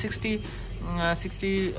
60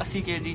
80 kg،